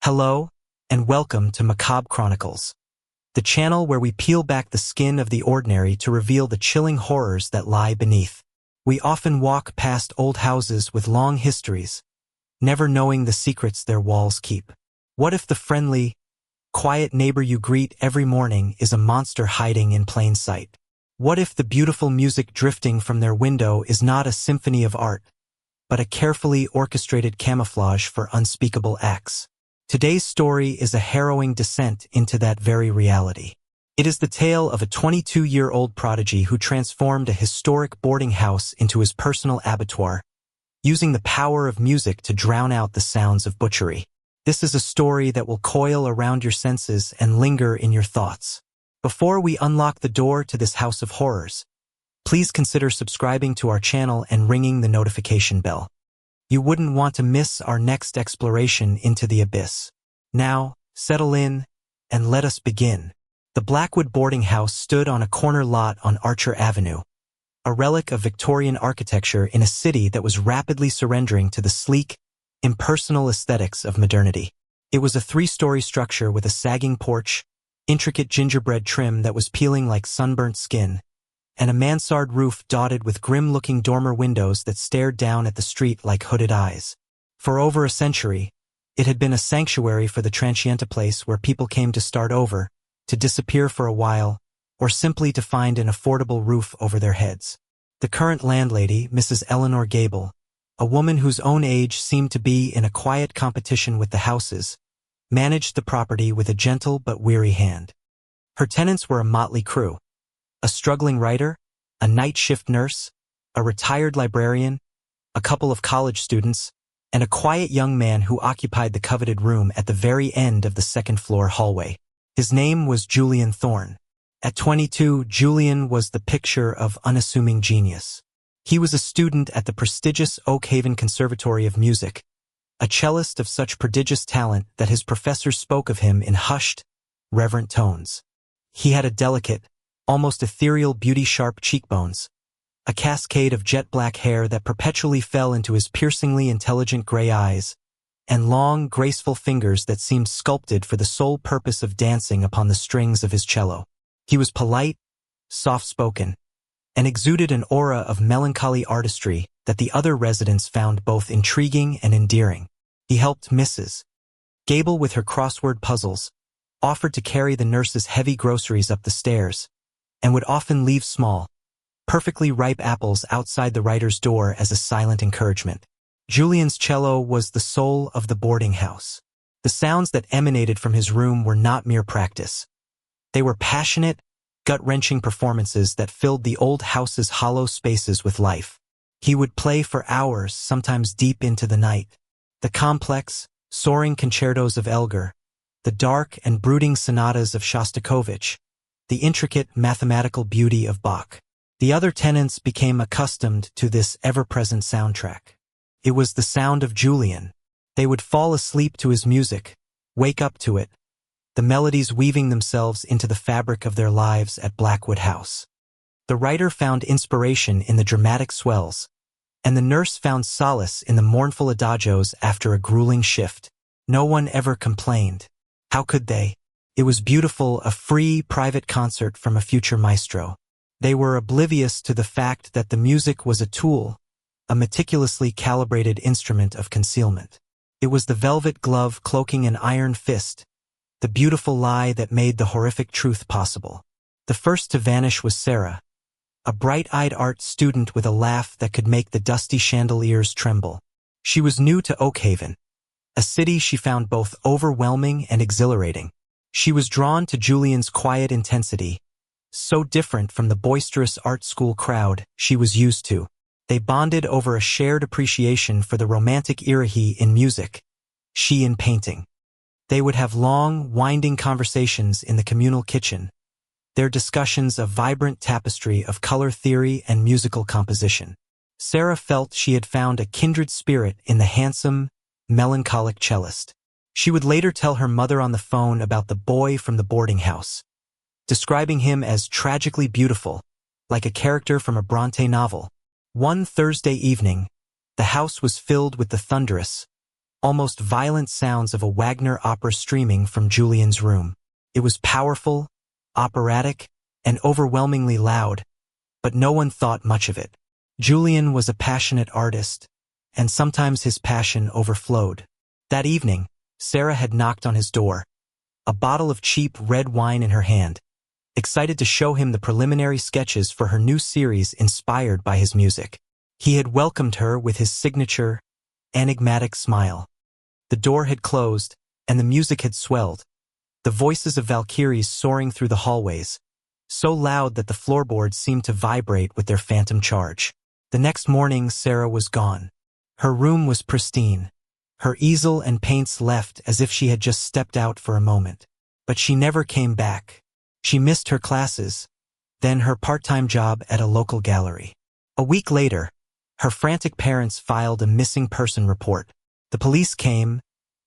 Hello, and welcome to Macabre Chronicles, the channel where we peel back the skin of the ordinary to reveal the chilling horrors that lie beneath. We often walk past old houses with long histories, never knowing the secrets their walls keep. What if the friendly, quiet neighbor you greet every morning is a monster hiding in plain sight? What if the beautiful music drifting from their window is not a symphony of art, but a carefully orchestrated camouflage for unspeakable acts? Today's story is a harrowing descent into that very reality. It is the tale of a 22-year-old prodigy who transformed a historic boarding house into his personal abattoir, using the power of music to drown out the sounds of butchery. This is a story that will coil around your senses and linger in your thoughts. Before we unlock the door to this house of horrors, please consider subscribing to our channel and ringing the notification bell. You wouldn't want to miss our next exploration into the abyss. Now, settle in, and let us begin. The Blackwood boarding house stood on a corner lot on Archer Avenue, a relic of Victorian architecture in a city that was rapidly surrendering to the sleek, impersonal aesthetics of modernity. It was a 3-story structure with a sagging porch, intricate gingerbread trim that was peeling like sunburnt skin, and a mansard roof dotted with grim-looking dormer windows that stared down at the street like hooded eyes. For over a century, it had been a sanctuary for the transiente place where people came to start over, to disappear for a while, or simply to find an affordable roof over their heads. The current landlady, Mrs. Eleanor Gable, a woman whose own age seemed to be in a quiet competition with the houses, managed the property with a gentle but weary hand. Her tenants were a motley crew: a struggling writer, a night shift nurse, a retired librarian, a couple of college students, and a quiet young man who occupied the coveted room at the very end of the second-floor hallway. His name was Julian Thorne. At 22, Julian was the picture of unassuming genius. He was a student at the prestigious Oak Haven Conservatory of Music, a cellist of such prodigious talent that his professors spoke of him in hushed, reverent tones. He had a delicate, almost ethereal beauty-sharp cheekbones, a cascade of jet-black hair that perpetually fell into his piercingly intelligent gray eyes, and long, graceful fingers that seemed sculpted for the sole purpose of dancing upon the strings of his cello. He was polite, soft-spoken, and exuded an aura of melancholy artistry that the other residents found both intriguing and endearing. He helped Mrs. Gable with her crossword puzzles, offered to carry the nurse's heavy groceries up the stairs, and would often leave small, perfectly ripe apples outside the writer's door as a silent encouragement. Julian's cello was the soul of the boarding house. The sounds that emanated from his room were not mere practice. They were passionate, gut-wrenching performances that filled the old house's hollow spaces with life. He would play for hours, sometimes deep into the night. The complex, soaring concertos of Elgar, the dark and brooding sonatas of Shostakovich, the intricate mathematical beauty of Bach. The other tenants became accustomed to this ever-present soundtrack. It was the sound of Julian. They would fall asleep to his music, wake up to it, the melodies weaving themselves into the fabric of their lives at Blackwood House. The writer found inspiration in the dramatic swells, and the nurse found solace in the mournful adagios after a grueling shift. No one ever complained. How could they? It was beautiful, a free, private concert from a future maestro. They were oblivious to the fact that the music was a tool, a meticulously calibrated instrument of concealment. It was the velvet glove cloaking an iron fist, the beautiful lie that made the horrific truth possible. The first to vanish was Sarah, a bright-eyed art student with a laugh that could make the dusty chandeliers tremble. She was new to Oak Haven, a city she found both overwhelming and exhilarating. She was drawn to Julian's quiet intensity, so different from the boisterous art school crowd she was used to. They bonded over a shared appreciation for the romantic irahi in music, she in painting. They would have long, winding conversations in the communal kitchen, their discussions a vibrant tapestry of color theory and musical composition. Sarah felt she had found a kindred spirit in the handsome, melancholic cellist. She would later tell her mother on the phone about the boy from the boarding house, describing him as tragically beautiful, like a character from a Bronte novel. One Thursday evening, the house was filled with the thunderous, almost violent sounds of a Wagner opera streaming from Julian's room. It was powerful, operatic, and overwhelmingly loud, but no one thought much of it. Julian was a passionate artist, and sometimes his passion overflowed. That evening, Sarah had knocked on his door, a bottle of cheap red wine in her hand, excited to show him the preliminary sketches for her new series inspired by his music. He had welcomed her with his signature, enigmatic smile. The door had closed, and the music had swelled, the voices of Valkyries soaring through the hallways, so loud that the floorboards seemed to vibrate with their phantom charge. The next morning, Sarah was gone. Her room was pristine, her easel and paints left as if she had just stepped out for a moment. But she never came back. She missed her classes, then her part-time job at a local gallery. A week later, her frantic parents filed a missing person report. The police came,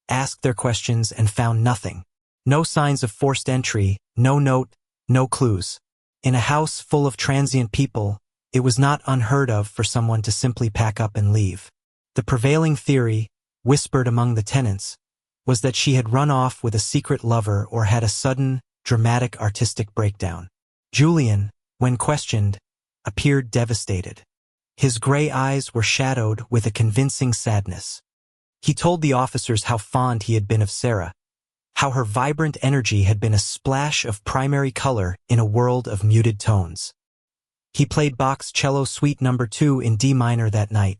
asked their questions, and found nothing. No signs of forced entry, no note, no clues. In a house full of transient people, it was not unheard of for someone to simply pack up and leave. The prevailing theory, whispered among the tenants, was that she had run off with a secret lover or had a sudden, dramatic artistic breakdown. Julian, when questioned, appeared devastated. His gray eyes were shadowed with a convincing sadness. He told the officers how fond he had been of Sarah, how her vibrant energy had been a splash of primary color in a world of muted tones. He played Bach's Cello Suite No. 2 in D minor that night,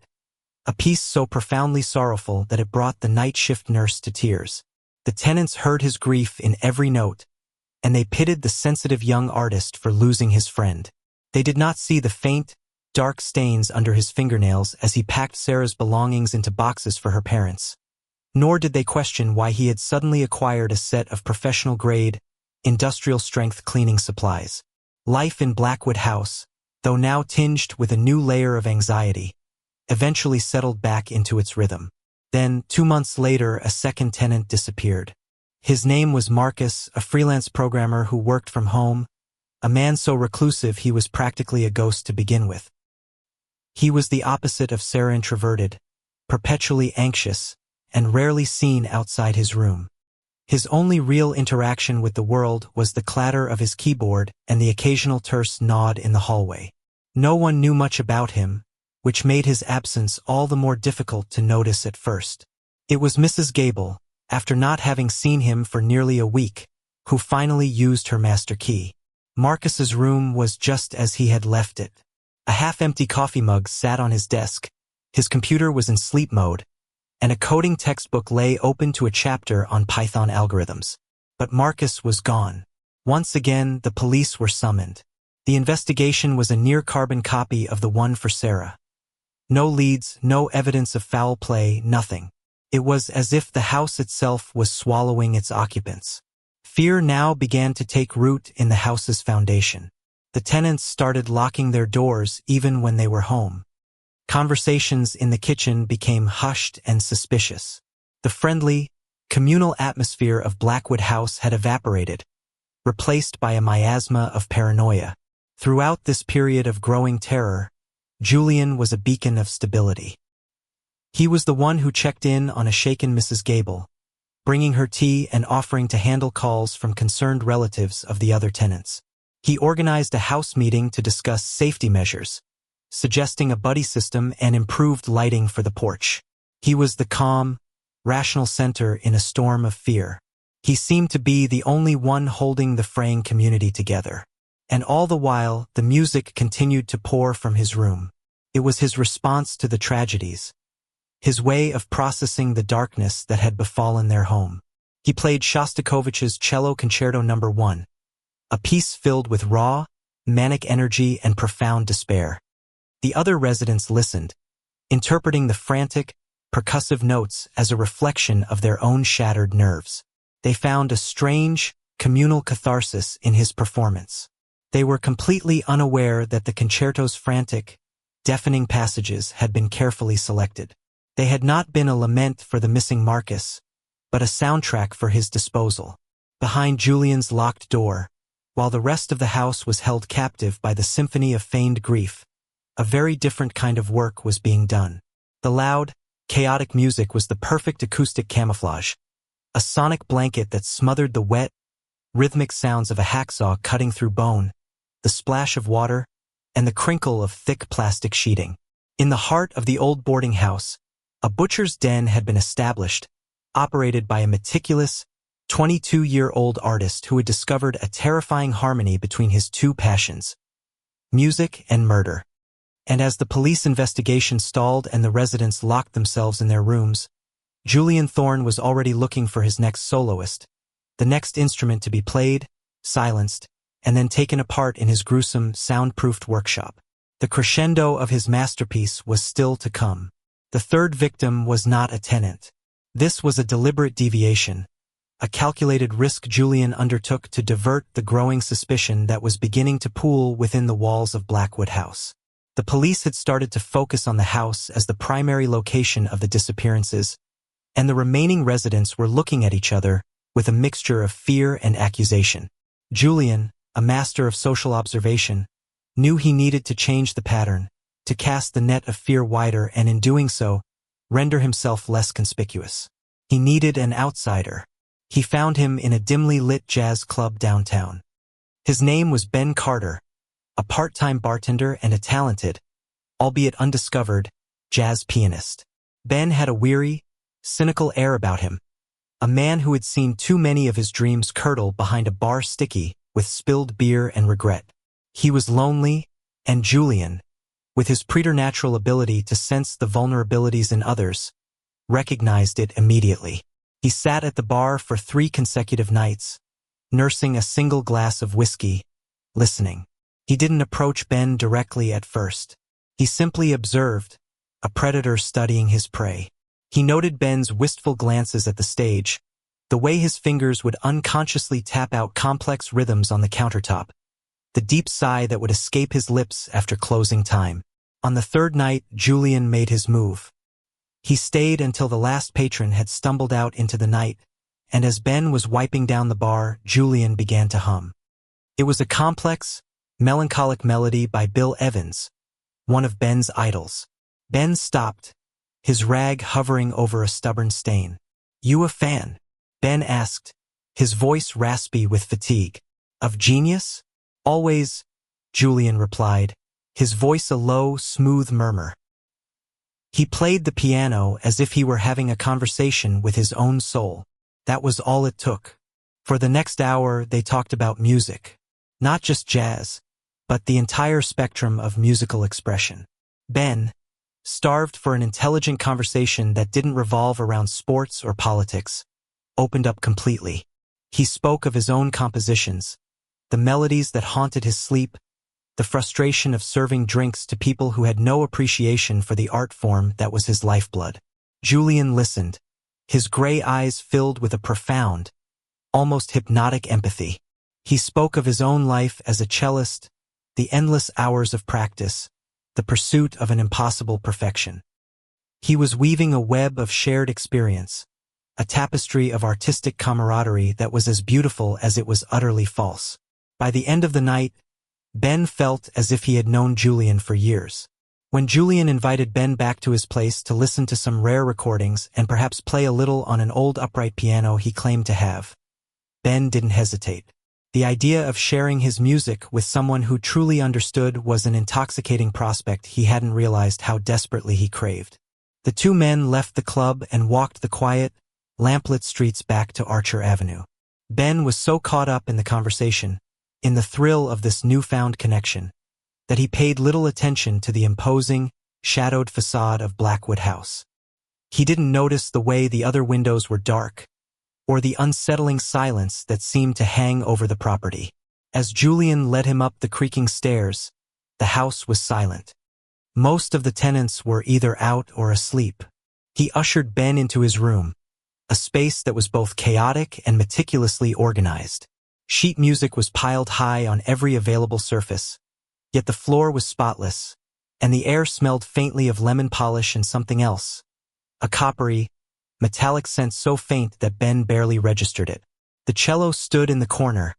a piece so profoundly sorrowful that it brought the night shift nurse to tears. The tenants heard his grief in every note, and they pitied the sensitive young artist for losing his friend. They did not see the faint, dark stains under his fingernails as he packed Sarah's belongings into boxes for her parents. Nor did they question why he had suddenly acquired a set of professional-grade, industrial-strength cleaning supplies. Life in Blackwood House, though now tinged with a new layer of anxiety, eventually settled back into its rhythm. Then, 2 months later, a second tenant disappeared. His name was Marcus, a freelance programmer who worked from home, a man so reclusive he was practically a ghost to begin with. He was the opposite of Sarah, introverted, perpetually anxious, and rarely seen outside his room. His only real interaction with the world was the clatter of his keyboard and the occasional terse nod in the hallway. No one knew much about him, which made his absence all the more difficult to notice at first. It was Mrs. Gable, after not having seen him for nearly a week, who finally used her master key. Marcus's room was just as he had left it. A half-empty coffee mug sat on his desk, his computer was in sleep mode, and a coding textbook lay open to a chapter on Python algorithms. But Marcus was gone. Once again, the police were summoned. The investigation was a near-carbon copy of the one for Sarah. No leads, no evidence of foul play, nothing. It was as if the house itself was swallowing its occupants. Fear now began to take root in the house's foundation. The tenants started locking their doors even when they were home. Conversations in the kitchen became hushed and suspicious. The friendly, communal atmosphere of Blackwood House had evaporated, replaced by a miasma of paranoia. Throughout this period of growing terror, Julian was a beacon of stability. He was the one who checked in on a shaken Mrs. Gable, bringing her tea and offering to handle calls from concerned relatives of the other tenants. He organized a house meeting to discuss safety measures, suggesting a buddy system and improved lighting for the porch. He was the calm, rational center in a storm of fear. He seemed to be the only one holding the fraying community together. And all the while, the music continued to pour from his room. It was his response to the tragedies, his way of processing the darkness that had befallen their home. He played Shostakovich's Cello Concerto No. 1, a piece filled with raw, manic energy and profound despair. The other residents listened, interpreting the frantic, percussive notes as a reflection of their own shattered nerves. They found a strange, communal catharsis in his performance. They were completely unaware that the concerto's frantic, deafening passages had been carefully selected. They had not been a lament for the missing Marcus, but a soundtrack for his disposal. Behind Julian's locked door, while the rest of the house was held captive by the symphony of feigned grief, a very different kind of work was being done. The loud, Chaotic music was the perfect acoustic camouflage, a sonic blanket that smothered the wet, rhythmic sounds of a hacksaw cutting through bone, the splash of water, and the crinkle of thick plastic sheeting. In the heart of the old boarding house, a butcher's den had been established, operated by a meticulous, 22-year-old artist who had discovered a terrifying harmony between his two passions, music and murder. And as the police investigation stalled and the residents locked themselves in their rooms, Julian Thorne was already looking for his next soloist, the next instrument to be played, silenced, and then taken apart in his gruesome, soundproofed workshop. The crescendo of his masterpiece was still to come. The third victim was not a tenant. This was a deliberate deviation, a calculated risk Julian undertook to divert the growing suspicion that was beginning to pool within the walls of Blackwood House. The police had started to focus on the house as the primary location of the disappearances, and the remaining residents were looking at each other with a mixture of fear and accusation. Julian, a master of social observation, knew he needed to change the pattern, to cast the net of fear wider and in doing so, render himself less conspicuous. He needed an outsider. He found him in a dimly lit jazz club downtown. His name was Ben Carter, a part-time bartender and a talented, albeit undiscovered, jazz pianist. Ben had a weary, cynical air about him, a man who had seen too many of his dreams curdle behind a bar sticky with spilled beer and regret. He was lonely, and Julian, with his preternatural ability to sense the vulnerabilities in others, recognized it immediately. He sat at the bar for 3 consecutive nights, nursing a single glass of whiskey, listening. He didn't approach Ben directly at first. He simply observed, a predator studying his prey. He noted Ben's wistful glances at the stage, the way his fingers would unconsciously tap out complex rhythms on the countertop, the deep sigh that would escape his lips after closing time. On the third night, Julian made his move. He stayed until the last patron had stumbled out into the night, and as Ben was wiping down the bar, Julian began to hum. It was a complex, melancholic melody by Bill Evans, one of Ben's idols. Ben stopped, his rag hovering over a stubborn stain. "You a fan?" Ben asked, his voice raspy with fatigue. "Of genius?" "Always," Julian replied, his voice a low, smooth murmur. He played the piano as if he were having a conversation with his own soul. That was all it took. For the next hour, they talked about music. Not just jazz, but the entire spectrum of musical expression. Ben, starved for an intelligent conversation that didn't revolve around sports or politics, opened up completely. He spoke of his own compositions, the melodies that haunted his sleep, the frustration of serving drinks to people who had no appreciation for the art form that was his lifeblood. Julian listened, his gray eyes filled with a profound, almost hypnotic empathy. He spoke of his own life as a cellist, the endless hours of practice, the pursuit of an impossible perfection. He was weaving a web of shared experience, a tapestry of artistic camaraderie that was as beautiful as it was utterly false. By the end of the night, Ben felt as if he had known Julian for years. When Julian invited Ben back to his place to listen to some rare recordings and perhaps play a little on an old upright piano he claimed to have, Ben didn't hesitate. The idea of sharing his music with someone who truly understood was an intoxicating prospect he hadn't realized how desperately he craved. The two men left the club and walked the quiet, lamplit streets back to Archer Avenue. Ben was so caught up in the conversation, in the thrill of this newfound connection, that he paid little attention to the imposing, shadowed facade of Blackwood House. He didn't notice the way the other windows were dark, or the unsettling silence that seemed to hang over the property. As Julian led him up the creaking stairs, the house was silent. Most of the tenants were either out or asleep. He ushered Ben into his room, a space that was both chaotic and meticulously organized. Sheet music was piled high on every available surface, yet the floor was spotless, and the air smelled faintly of lemon polish and something else, a coppery, metallic scent so faint that Ben barely registered it. The cello stood in the corner,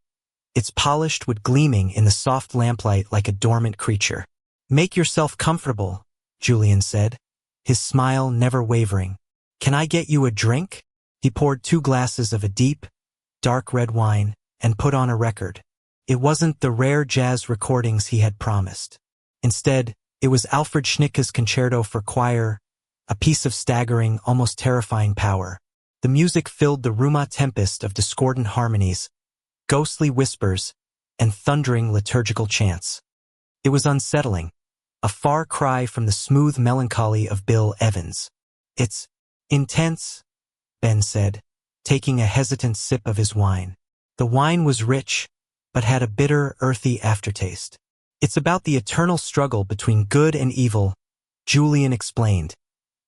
its polished wood gleaming in the soft lamplight like a dormant creature. "Make yourself comfortable," Julian said, his smile never wavering. "Can I get you a drink?" He poured 2 glasses of a deep, dark red wine and put on a record. It wasn't the rare jazz recordings he had promised. Instead, it was Alfred Schnittke's Concerto for Choir, a piece of staggering, almost terrifying power. The music filled the room, a tempest of discordant harmonies, ghostly whispers, and thundering liturgical chants. It was unsettling, a far cry from the smooth melancholy of Bill Evans. "It's intense," Ben said, taking a hesitant sip of his wine. The wine was rich, but had a bitter, earthy aftertaste. "It's about the eternal struggle between good and evil," Julian explained,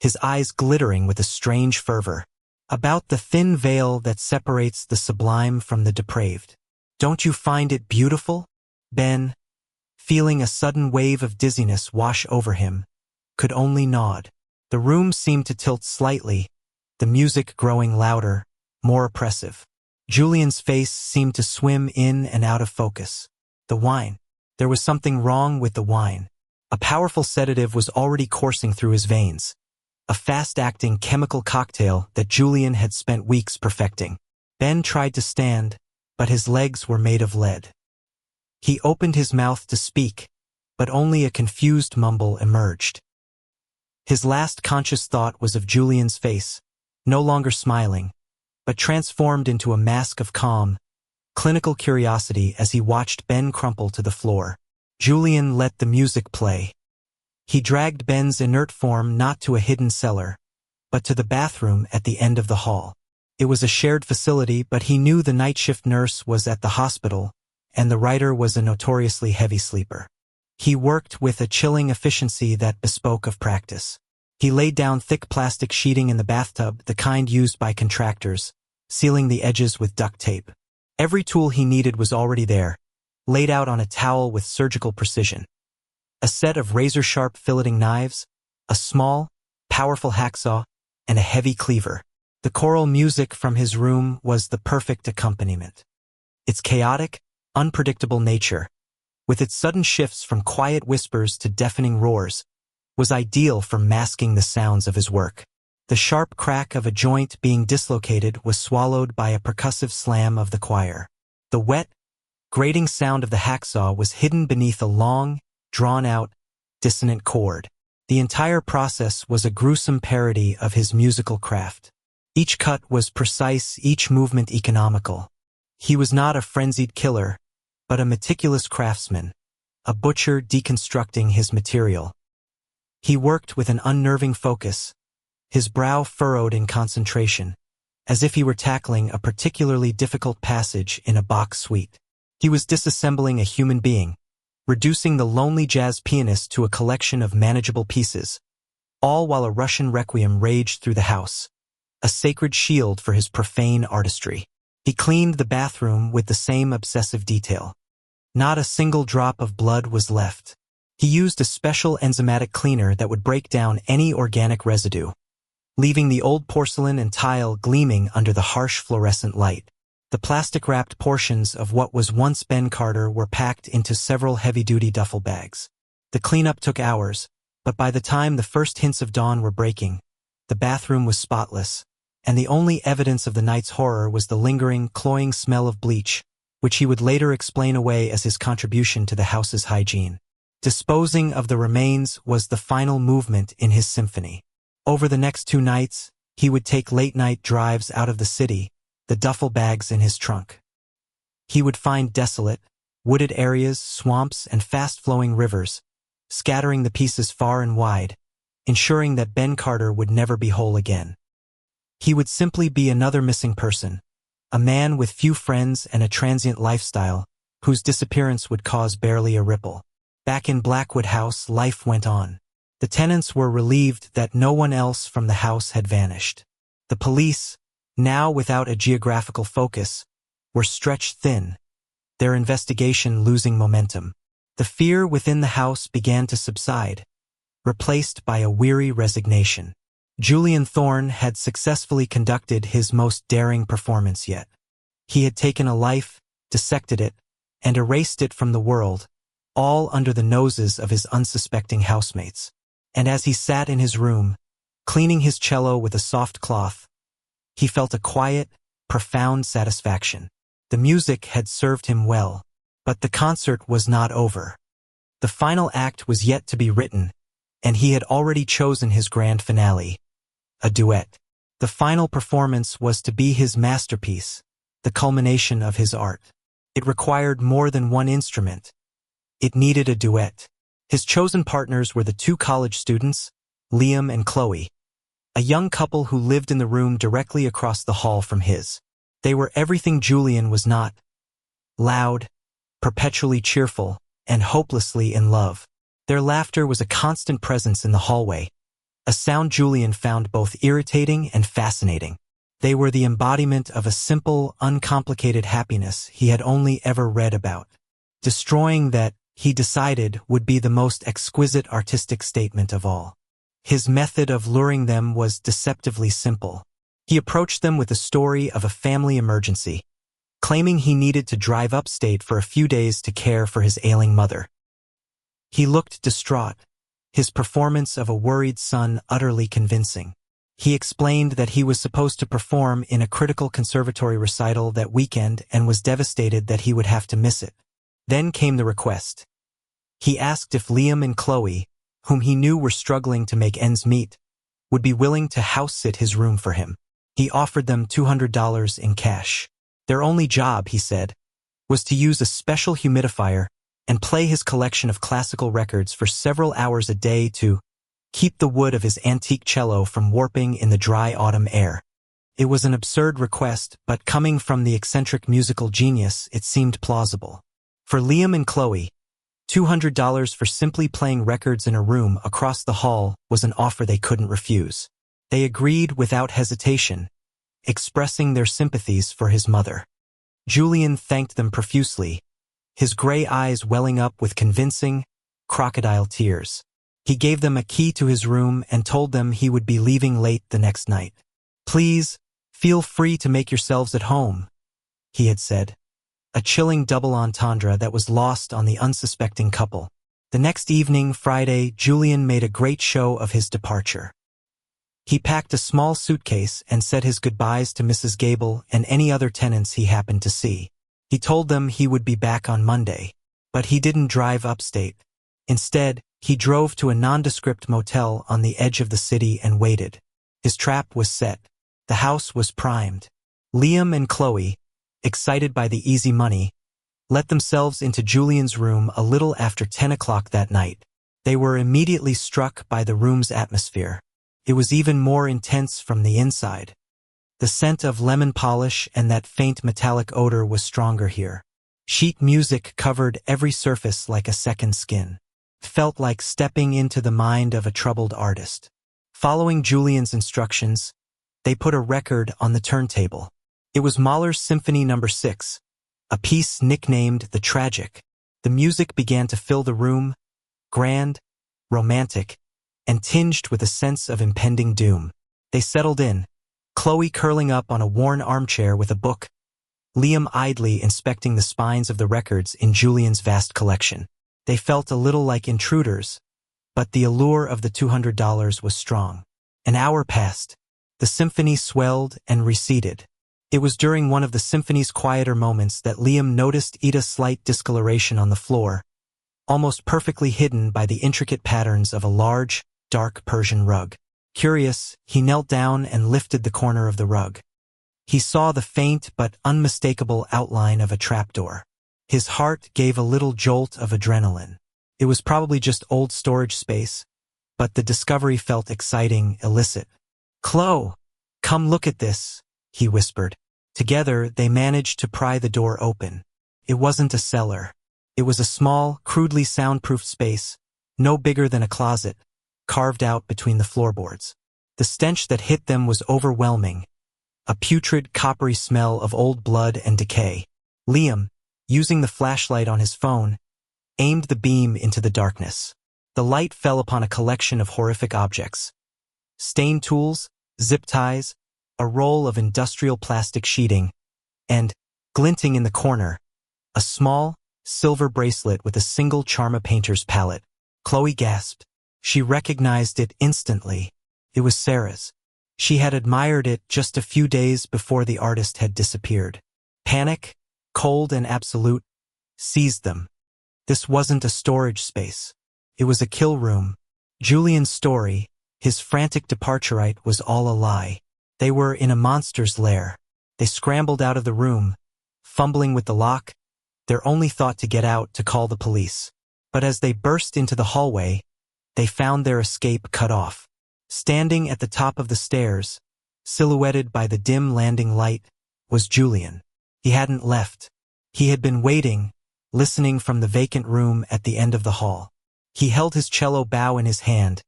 his eyes glittering with a strange fervor. "About the thin veil that separates the sublime from the depraved. Don't you find it beautiful?" Ben, feeling a sudden wave of dizziness wash over him, could only nod. The room seemed to tilt slightly, the music growing louder, more oppressive. Julian's face seemed to swim in and out of focus. The wine. There was something wrong with the wine. A powerful sedative was already coursing through his veins, a fast-acting chemical cocktail that Julian had spent weeks perfecting. Ben tried to stand, but his legs were made of lead. He opened his mouth to speak, but only a confused mumble emerged. His last conscious thought was of Julian's face, no longer smiling, but transformed into a mask of calm, clinical curiosity as he watched Ben crumple to the floor. Julian let the music play. He dragged Ben's inert form not to a hidden cellar, but to the bathroom at the end of the hall. It was a shared facility, but he knew the night shift nurse was at the hospital, and the writer was a notoriously heavy sleeper. He worked with a chilling efficiency that bespoke of practice. He laid down thick plastic sheeting in the bathtub, the kind used by contractors, sealing the edges with duct tape. Every tool he needed was already there, laid out on a towel with surgical precision. A set of razor-sharp filleting knives, a small, powerful hacksaw, and a heavy cleaver. The choral music from his room was the perfect accompaniment. Its chaotic, unpredictable nature, with its sudden shifts from quiet whispers to deafening roars, was ideal for masking the sounds of his work. The sharp crack of a joint being dislocated was swallowed by a percussive slam of the choir. The wet, grating sound of the hacksaw was hidden beneath a long, drawn-out, dissonant chord. The entire process was a gruesome parody of his musical craft. Each cut was precise, each movement economical. He was not a frenzied killer, but a meticulous craftsman, a butcher deconstructing his material. He worked with an unnerving focus, his brow furrowed in concentration, as if he were tackling a particularly difficult passage in a Bach suite. He was disassembling a human being, reducing the lonely jazz pianist to a collection of manageable pieces, all while a Russian requiem raged through the house, a sacred shield for his profane artistry. He cleaned the bathroom with the same obsessive detail. Not a single drop of blood was left. He used a special enzymatic cleaner that would break down any organic residue, leaving the old porcelain and tile gleaming under the harsh fluorescent light. The plastic-wrapped portions of what was once Ben Carter were packed into several heavy-duty duffel bags. The cleanup took hours, but by the time the first hints of dawn were breaking, the bathroom was spotless, and the only evidence of the night's horror was the lingering, cloying smell of bleach, which he would later explain away as his contribution to the house's hygiene. Disposing of the remains was the final movement in his symphony. Over the next 2 nights, he would take late-night drives out of the city, the duffel bags in his trunk. He would find desolate, wooded areas, swamps, and fast-flowing rivers, scattering the pieces far and wide, ensuring that Ben Carter would never be whole again. He would simply be another missing person, a man with few friends and a transient lifestyle, whose disappearance would cause barely a ripple. Back in Blackwood House, life went on. The tenants were relieved that no one else from the house had vanished. The police, now without a geographical focus, were stretched thin, their investigation losing momentum. The fear within the house began to subside, replaced by a weary resignation. Julian Thorne had successfully conducted his most daring performance yet. He had taken a life, dissected it, and erased it from the world, all under the noses of his unsuspecting housemates. And as he sat in his room, Cleaning his cello with a soft cloth, he felt a quiet, profound satisfaction. The music had served him well, but the concert was not over. The final act was yet to be written, and he had already chosen his grand finale, a duet. The final performance was to be his masterpiece, the culmination of his art. It required more than one instrument. It needed a duet. His chosen partners were the two college students, Liam and Chloe, a young couple who lived in the room directly across the hall from his. They were everything Julian was not: loud, perpetually cheerful, and hopelessly in love. Their laughter was a constant presence in the hallway, a sound Julian found both irritating and fascinating. They were the embodiment of a simple, uncomplicated happiness he had only ever read about. Destroying that, he decided, would be the most exquisite artistic statement of all. His method of luring them was deceptively simple. He approached them with the story of a family emergency, claiming he needed to drive upstate for a few days to care for his ailing mother. He looked distraught, his performance of a worried son utterly convincing. He explained that he was supposed to perform in a critical conservatory recital that weekend and was devastated that he would have to miss it. Then came the request. He asked if Liam and Chloe, whom he knew were struggling to make ends meet, would be willing to house-sit his room for him. He offered them $200 in cash. Their only job, he said, was to use a special humidifier and play his collection of classical records for several hours a day to keep the wood of his antique cello from warping in the dry autumn air. It was an absurd request, but coming from the eccentric musical genius, it seemed plausible. For Liam and Chloe, $200 for simply playing records in a room across the hall was an offer they couldn't refuse. They agreed without hesitation, expressing their sympathies for his mother. Julian thanked them profusely, his gray eyes welling up with convincing, crocodile tears. He gave them a key to his room and told them he would be leaving late the next night. "Please, feel free to make yourselves at home," he had said, a chilling double entendre that was lost on the unsuspecting couple. The next evening, Friday, Julian made a great show of his departure. He packed a small suitcase and said his goodbyes to Mrs. Gable and any other tenants he happened to see. He told them he would be back on Monday, but he didn't drive upstate. Instead, he drove to a nondescript motel on the edge of the city and waited. His trap was set. The house was primed. Liam and Chloe, excited by the easy money, let themselves into Julian's room a little after 10 o'clock that night. They were immediately struck by the room's atmosphere. It was even more intense from the inside. The scent of lemon polish and that faint metallic odor was stronger here. Sheet music covered every surface like a second skin. Felt like stepping into the mind of a troubled artist. Following Julian's instructions, they put a record on the turntable. It was Mahler's Symphony No. 6, a piece nicknamed The Tragic. The music began to fill the room, grand, romantic, and tinged with a sense of impending doom. They settled in, Chloe curling up on a worn armchair with a book, Liam idly inspecting the spines of the records in Julian's vast collection. They felt a little like intruders, but the allure of the $200 was strong. An hour passed. The symphony swelled and receded. It was during one of the symphony's quieter moments that Liam noticed Ida's slight discoloration on the floor, almost perfectly hidden by the intricate patterns of a large, dark Persian rug. Curious, he knelt down and lifted the corner of the rug. He saw the faint but unmistakable outline of a trapdoor. His heart gave a little jolt of adrenaline. It was probably just old storage space, but the discovery felt exciting, illicit. "Chloe, come look at this," he whispered. Together, they managed to pry the door open. It wasn't a cellar. It was a small, crudely soundproofed space, no bigger than a closet, carved out between the floorboards. The stench that hit them was overwhelming, a putrid, coppery smell of old blood and decay. Liam, using the flashlight on his phone, aimed the beam into the darkness. The light fell upon a collection of horrific objects. Stain tools, zip ties, a roll of industrial plastic sheeting, and, glinting in the corner, a small, silver bracelet with a single Charma painter's palette. Chloe gasped. She recognized it instantly. It was Sarah's. She had admired it just a few days before the artist had disappeared. Panic, cold and absolute, seized them. This wasn't a storage space. It was a kill room. Julian's story, his frantic departure, was all a lie. They were in a monster's lair. They scrambled out of the room, fumbling with the lock, their only thought to get out to call the police. But as they burst into the hallway, they found their escape cut off. Standing at the top of the stairs, silhouetted by the dim landing light, was Julian. He hadn't left. He had been waiting, listening from the vacant room at the end of the hall. He held his cello bow in his hand,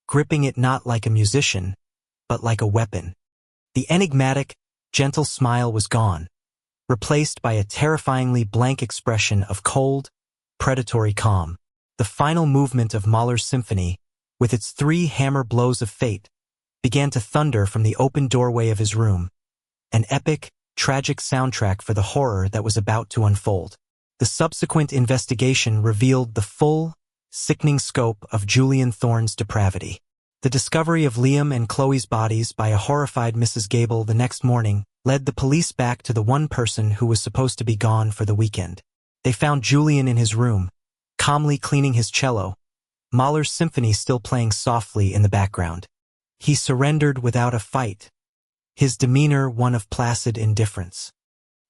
gripping it not like a musician, but like a weapon. The enigmatic, gentle smile was gone, replaced by a terrifyingly blank expression of cold, predatory calm. The final movement of Mahler's symphony, with its 3 hammer blows of fate, began to thunder from the open doorway of his room, an epic, tragic soundtrack for the horror that was about to unfold. The subsequent investigation revealed the full, sickening scope of Julian Thorne's depravity. The discovery of Liam and Chloe's bodies by a horrified Mrs. Gable the next morning led the police back to the one person who was supposed to be gone for the weekend. They found Julian in his room, calmly cleaning his cello, Mahler's symphony still playing softly in the background. He surrendered without a fight, his demeanor one of placid indifference.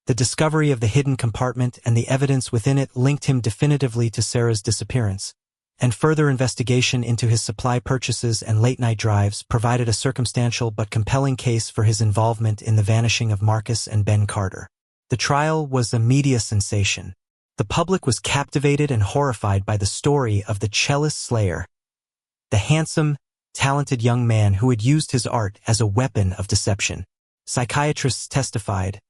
The discovery of the hidden compartment and the evidence within it linked him definitively to Sarah's disappearance, and further investigation into his supply purchases and late-night drives provided a circumstantial but compelling case for his involvement in the vanishing of Marcus and Ben Carter. The trial was a media sensation. The public was captivated and horrified by the story of the cellist slayer, the handsome, talented young man who had used his art as a weapon of deception. Psychiatrists testified,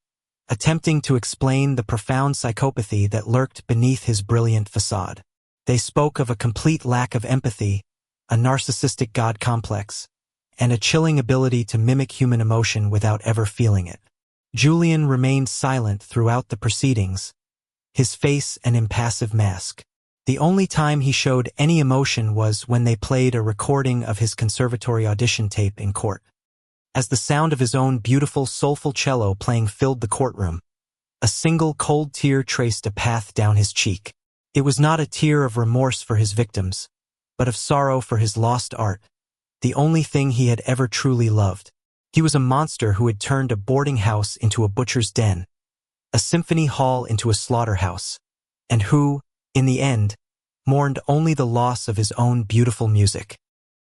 attempting to explain the profound psychopathy that lurked beneath his brilliant facade. They spoke of a complete lack of empathy, a narcissistic God complex, and a chilling ability to mimic human emotion without ever feeling it. Julian remained silent throughout the proceedings, his face an impassive mask. The only time he showed any emotion was when they played a recording of his conservatory audition tape in court. As the sound of his own beautiful, soulful cello playing filled the courtroom, a single cold tear traced a path down his cheek. It was not a tear of remorse for his victims, but of sorrow for his lost art, the only thing he had ever truly loved. He was a monster who had turned a boarding house into a butcher's den, a symphony hall into a slaughterhouse, and who, in the end, mourned only the loss of his own beautiful music.